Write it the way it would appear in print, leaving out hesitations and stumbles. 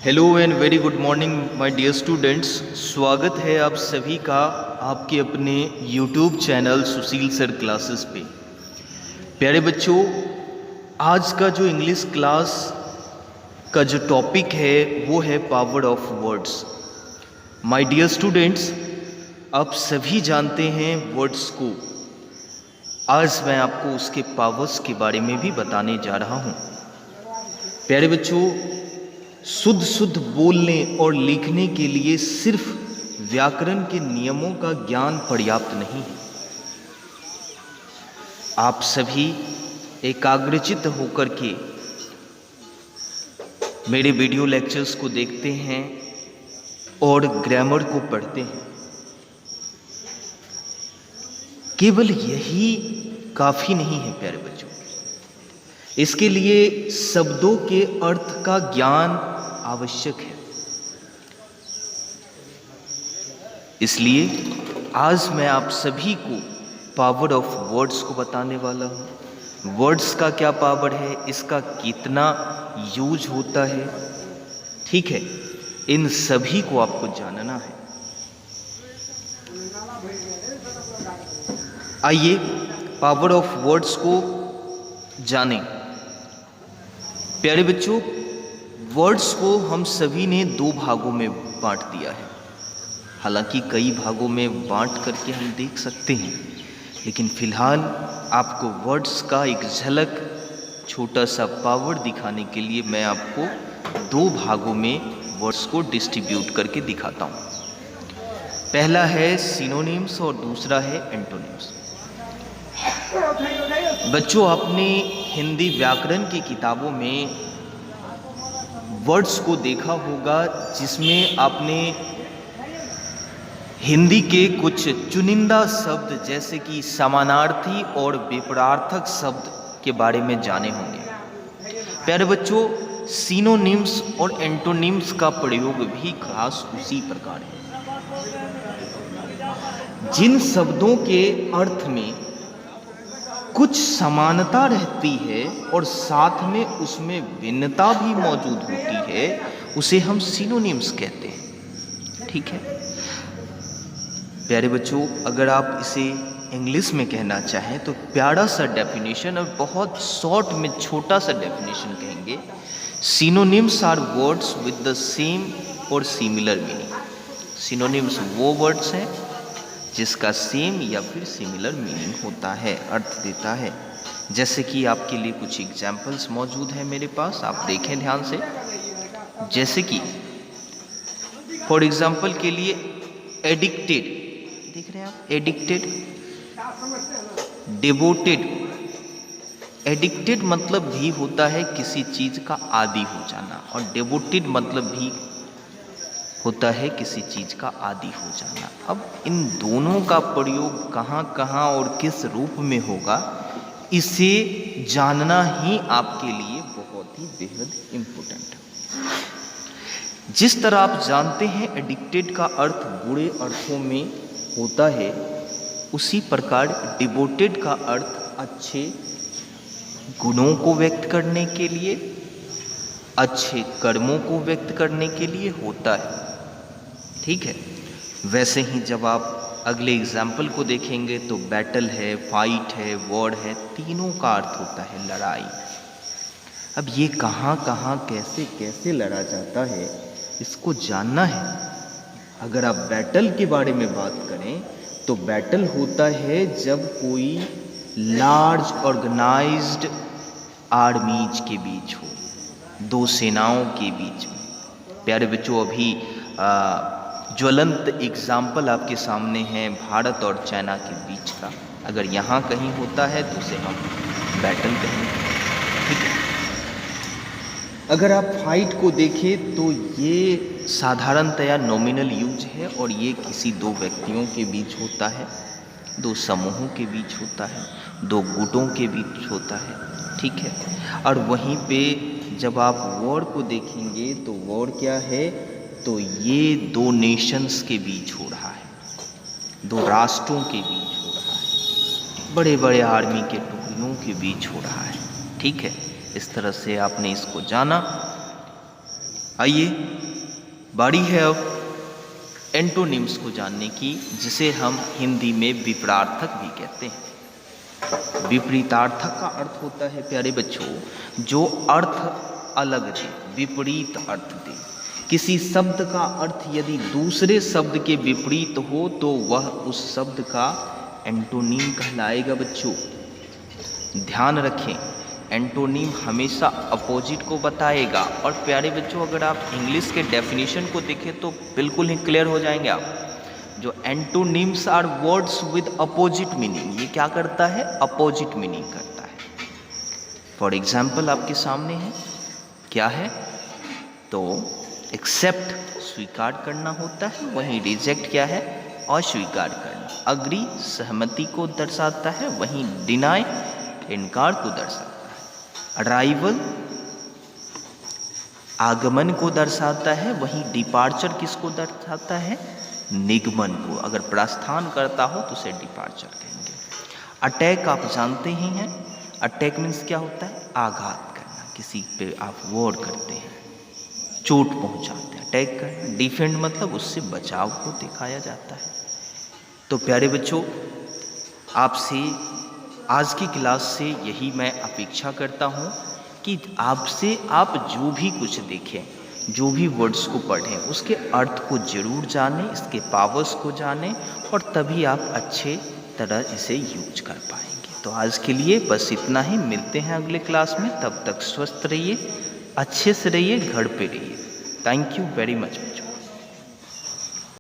Hello and very good morning my dear students. स्वागत है आप सभी का आपके अपने YouTube channel Sushil sir classes पे। प्यारे बच्चों, आज का जो इंग्लिश क्लास का जो टॉपिक है वो है power of words. My dear students, आप सभी जानते हैं वर्ड्स को। आज मैं आपको उसके पावर्स के बारे में भी बताने जा रहा हूँ। प्यारे बच्चों, शुद्ध बोलने और लिखने के लिए सिर्फ व्याकरण के नियमों का ज्ञान पर्याप्त नहीं है। आप सभी एकाग्रचित्त होकर के मेरे वीडियो लेक्चर्स को देखते हैं और ग्रामर को पढ़ते हैं। केवल यही काफी नहीं है प्यारे बच्चों, इसके लिए शब्दों के अर्थ का ज्ञान आवश्यक है। इसलिए आज मैं आप सभी को पावर ऑफ वर्ड्स को बताने वाला हूँ। वर्ड्स का क्या पावर है, इसका कितना यूज होता है, ठीक है, इन सभी को आपको जानना है। आइए पावर ऑफ वर्ड्स को जानें। प्यारे बच्चों, वर्ड्स को हम सभी ने दो भागों में बांट दिया है। हालांकि कई भागों में बांट करके हम देख सकते हैं, लेकिन फिलहाल आपको वर्ड्स का एक झलक, छोटा सा पावर दिखाने के लिए मैं आपको दो भागों में वर्ड्स को डिस्ट्रीब्यूट करके दिखाता हूँ। पहला है सिनोनिम्स और दूसरा है एंटोनिम्स। बच्चों, आपने हिंदी व्याकरण की किताबों में वर्ड्स को देखा होगा, जिसमें आपने हिंदी के कुछ चुनिंदा शब्द जैसे कि समानार्थी और विपरीतार्थक शब्द के बारे में जाने होंगे। प्यारे बच्चों, सिनोनिम्स और एंटोनिम्स का प्रयोग भी खास उसी प्रकार है। जिन शब्दों के अर्थ में कुछ समानता रहती है और साथ में उसमें भिन्नता भी मौजूद होती है, उसे हम सिनोनिम्स कहते हैं, ठीक है। प्यारे बच्चों, अगर आप इसे इंग्लिश में कहना चाहें तो प्यारा सा डेफिनेशन और बहुत शॉर्ट में छोटा सा डेफिनेशन कहेंगे, synonyms are words with the same और सिमिलर मीनिंग। सिनोनिम्स वो वर्ड्स हैं जिसका सेम या फिर सिमिलर मीनिंग होता है, अर्थ देता है। जैसे कि आपके लिए कुछ एग्जाम्पल्स मौजूद हैं मेरे पास, आप देखें ध्यान से। जैसे कि फॉर एग्जाम्पल के लिए एडिक्टेड, देख रहे हैं आप, एडिक्टेड, डिवोटेड। एडिक्टेड मतलब भी होता है किसी चीज का आदी हो जाना, और डिवोटेड मतलब भी होता है किसी चीज का आदी हो जाना। अब इन दोनों का प्रयोग कहाँ कहाँ और किस रूप में होगा, इसे जानना ही आपके लिए बहुत ही बेहद इम्पोर्टेंट है। जिस तरह आप जानते हैं एडिक्टेड का अर्थ बुरे अर्थों में होता है, उसी प्रकार डिवोटेड का अर्थ अच्छे गुणों को व्यक्त करने के लिए, अच्छे कर्मों को व्यक्त करने के लिए होता है, ठीक है। वैसे ही जब आप अगले एग्जाम्पल को देखेंगे तो बैटल है, फाइट है, वॉर है, तीनों का अर्थ होता है लड़ाई। अब ये कहाँ कहाँ कैसे कैसे लड़ा जाता है, इसको जानना है। अगर आप बैटल के बारे में बात करें तो बैटल होता है जब कोई लार्ज ऑर्गेनाइज्ड आर्मीज के बीच हो, दो सेनाओं के बीच में। प्यारे बच्चों, अभी ज्वलंत एग्जाम्पल आपके सामने है भारत और चाइना के बीच का। अगर यहाँ कहीं होता है तो उसे हम बैटल कहेंगे, ठीक है। अगर आप फाइट को देखें तो ये साधारणतया नॉमिनल यूज है, और ये किसी दो व्यक्तियों के बीच होता है, दो समूहों के बीच होता है, दो गुटों के बीच होता है, ठीक है। और वहीं पे जब आप वॉर को देखेंगे तो वॉर क्या है, तो ये दो नेशंस के बीच हो रहा है, दो राष्ट्रों के बीच हो रहा है, बड़े बड़े आर्मी के टुकड़ियों के बीच हो रहा है, ठीक है। इस तरह से आपने इसको जाना। आइए बारी है अब एंटोनिम्स को जानने की, जिसे हम हिंदी में विपरीतार्थक भी कहते हैं। विपरीतार्थक का अर्थ होता है प्यारे बच्चों, जो अर्थ अलग दे, विपरीत अर्थ दे। किसी शब्द का अर्थ यदि दूसरे शब्द के विपरीत हो तो वह उस शब्द का एंटोनिम कहलाएगा। बच्चों ध्यान रखें, एंटोनिम हमेशा अपोजिट को बताएगा। और प्यारे बच्चों अगर आप इंग्लिश के डेफिनेशन को देखें तो बिल्कुल ही क्लियर हो जाएंगे आप। जो antonyms are words with opposite meaning, ये क्या करता है? अपोजिट मीनिंग करता है। फॉर एग्जाम्पल आपके सामने है, क्या है? तो एक्सेप्ट स्वीकार करना होता है, वहीं रिजेक्ट क्या है? अस्वीकार करना। अग्री सहमति को दर्शाता है, वहीं डिनाई इनकार को दर्शाता है। अराइवल आगमन को दर्शाता है, वहीं डिपार्चर किसको दर्शाता है? निगमन को। अगर प्रस्थान करता हो तो उसे डिपार्चर कहेंगे। अटैक आप जानते ही हैं, अटैक मीन्स क्या होता है? आघात करना, किसी पे आप वॉर करते हैं, चोट पहुंचाते हैं, अटैक करना। डिफेंड मतलब उससे बचाव को दिखाया जाता है। तो प्यारे बच्चों आपसे आज की क्लास से यही मैं अपेक्षा करता हूँ कि आपसे आप जो भी कुछ देखें, जो भी वर्ड्स को पढ़ें, उसके अर्थ को जरूर जानें, इसके पावर्स को जानें, और तभी आप अच्छे तरह इसे यूज कर पाएंगे। तो आज के लिए बस इतना ही। मिलते हैं अगले क्लास में। तब तक स्वस्थ रहिए, अच्छे से रहिए, घर पे रहिए। Thank you very much.